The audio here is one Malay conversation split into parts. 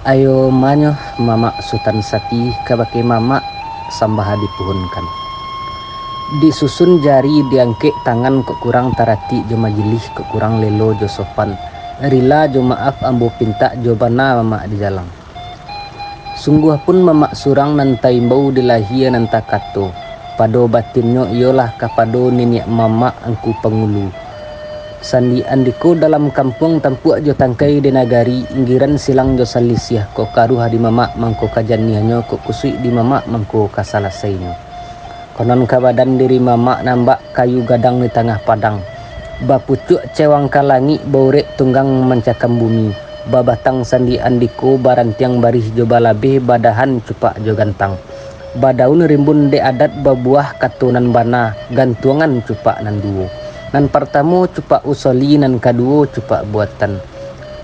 Ayo manyo mama Sutan Sati kabake mama sambaha dipuhunkan. Disusun jari diangke tangan kok kurang tarati jo majilih kok kurang lelo jo sopan. Rila jo maaf ambo pinta jo bana mama di jalang. Sungguh pun mama surang nan taimbau dilahia nan takato. Pado batinnya iolah kapado niniak mama angku pengulu. Sandi andiko dalam kampung tampuk jo tangkai di nagari inggiran silang jo salisiah ko karuha di mama mangko kajanianyo ko kusui di mama mangko kasalasainya. Konon kabadan diri mama nambak kayu gadang di tengah padang. Bapucuk cewang kalangi baurek tunggang mencakam bumi. Babatang sandi andiko barantiang barih jo balabeh badahan cupak jo gantang. Badaun rimbun de adat babuah katunan bana gantungan cupak nan duo. Nan pertama cupak usoli, nan kedua cupak buatan.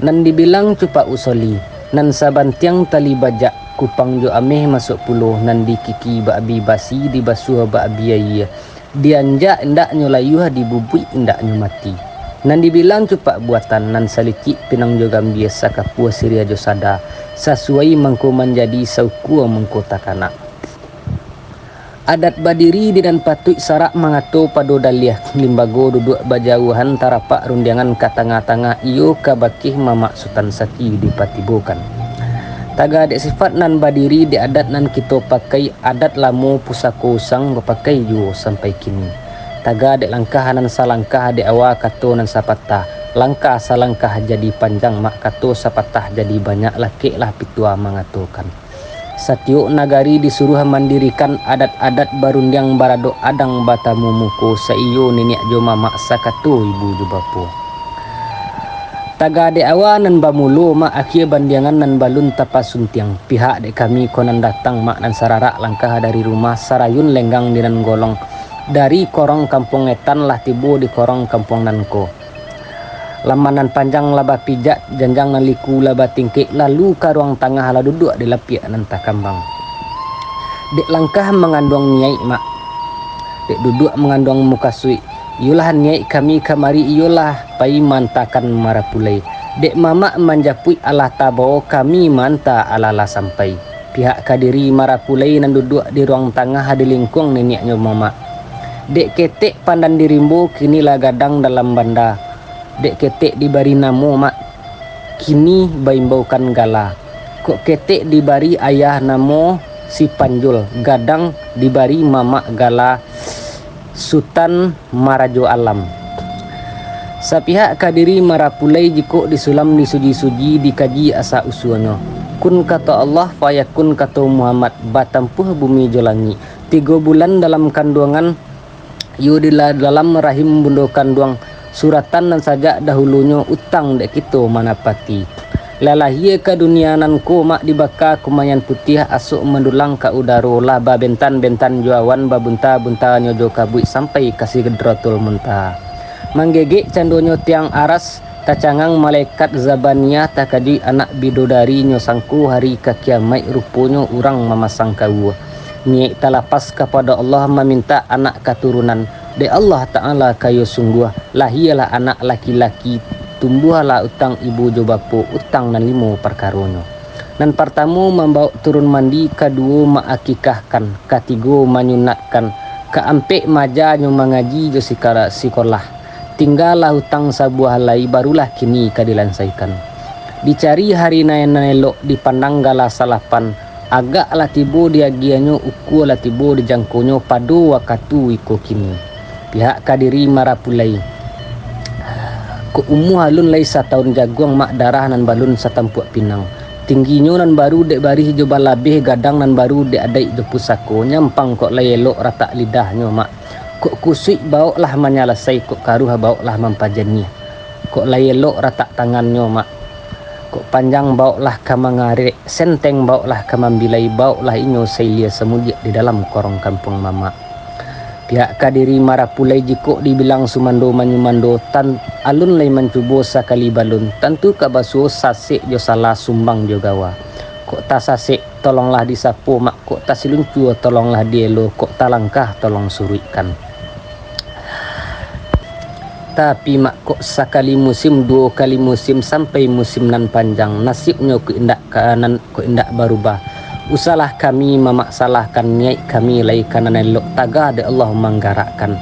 Nan dibilang cupak usoli, nan sabantiang tali bajak kupang jo ameh masuk pulau, nan dikiki baabi basi dibasuh baabi ayah. Dianjak indak nyolayuh dibubui indak nyomati. Nan dibilang cupak buatan, nan salicik pinang jo gambias sakapua siria jo sada. Sesuai mangko menjadi saukua mangko takana. Adat badiri di dan patui sarak mangato pado daliah limbago duduk bajauhan tarapak rundiangan ka tengah-tengah iyo kabakih mama Sutan Sati dipatibokan. Taga dek sifat nan badiri di adat nan kita pakai adat lamo pusako usang berpakai jo sampai kini. Taga dek langkah nan salangkah dek awa kato nan sapatah. Langkah salangkah jadi panjang mak kato sapatah jadi banyak laki lah pitua mengatokan. Satyo nagari disuruh mandirikan adat-adat barundiang barado adang batamu muko saiyo nenek jo mama sakato ibu jo bapo. Taga de awa nan bamulo mak akhir bandiangan nan balun tapasuntiang. Pihak de kami konan datang mak nan sararak langkah dari rumah sarayun lenggang di nan golong. Dari korong kampung etan lah tibo di korong kampung nanko. Lamanan panjang laba pijak janjang nan liku laba tingkik lalu ka ruang tengah la duduk di lapiak nan takambang. Dek langkah mengandung nyai mak. Dek duduk mengandung muka sui. Iolah nyai kami kamari iolah pai mantakan marapulai. Dek mama manjapui alah tabo kami manta alala sampai. Pihak kadiri marapulai nan duduk di ruang tengah di lingkung neneknya mama. Dek ketek pandan dirimbo kini lah gadang dalam banda. Dek ketek dibari namo mak kini baimbaukan gala. Kok ketek dibari ayah namo si Panjul, gadang dibari mama gala Sutan Marajo Alam. Sapihak kadiri marapulai jiko disulam disuji-suji dikaji asa usuanyo. Kun kata Allah fayakun kata Muhammad batampuh bumi jolangi. 3 bulan dalam kandungan yudila dalam rahim bundo kandung. Suratan nan saja dahulunya utang dek kita manapati. Lalahia ke dunia nan ko mak dibaka kumayan putih asuk mendulang ka udaro laba bentan-bentan juawan babunta-bunta nyojo kabui sampai kasih gedrotul muntah. Manggegek candonyo tiang aras kacangang malaikat zabaniyah takadi anak bidodari nyo sangku hari ka kiamai ruponyo urang mamasang kau. Niat talapas kepada Allah meminta anak keturunan. De Allah Ta'ala kayo sungguh lahialah anak laki-laki tumbuhlah utang ibu jo bapo utang nan 5 perkaronyo. Nan pertama membawa turun mandi, kedua maakikahkan, ketiga menyunatkan, keempat majanyo mengaji jo sekolah. Tinggallah utang sabuah halai barulah kini kadilansaikan. Dicari hari nayan elok dipandang gala salapan. Agak lah tibo diagianyo uku lah tibo dijangkonyo padu wakatu iko kini. Pihak kadiri marapulai. Ko umu halun lai 1 tahun jaguang mak darah nan balun satampuak pinang. Tingginyo nan baru dek barih jo balabeh gadang nan baru dek adai jo pusako. Nyampang kok lai elok ratak lidahnyo mak. Kok kusui bauk lah menyalasai kok karuha bauk lah mampajani. Kok lai elok ratak tanganyo mak. Kok panjang bauk lah kamangarek. Senteng bauk lah kamambilai bauk lah inyo sailia semudia di dalam korong kampung mama. Pihak kadiri marapulai jiko dibilang sumando manyumando tan alun lai mencubo sakali balun tentu kabasu sasik jo salah sumbang jo gawa. Kok ta sasik tolonglah disapu mak, kok ta siluncu tolonglah dielo, kok ta langkah tolong suruikan. Tapi mak kok sekali musim, dua kali musim, sampai musim nan panjang, nasibnya ku indak berubah. Usalah kami memaksalahkan niat kami lai kanan elok taga de Allah menggarakkan.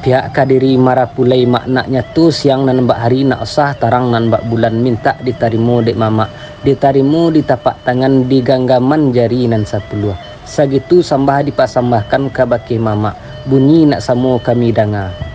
Pihak kadiri marapulai maknanya tu siang nan mbak hari nak usah tarang nan mbak bulan minta ditarimu dek mama, ditarimu di tapak tangan di ganggaman jari nan 10. Sagitu sambah dipasambahkan ke baki mama, bunyi nak samu kami dengar.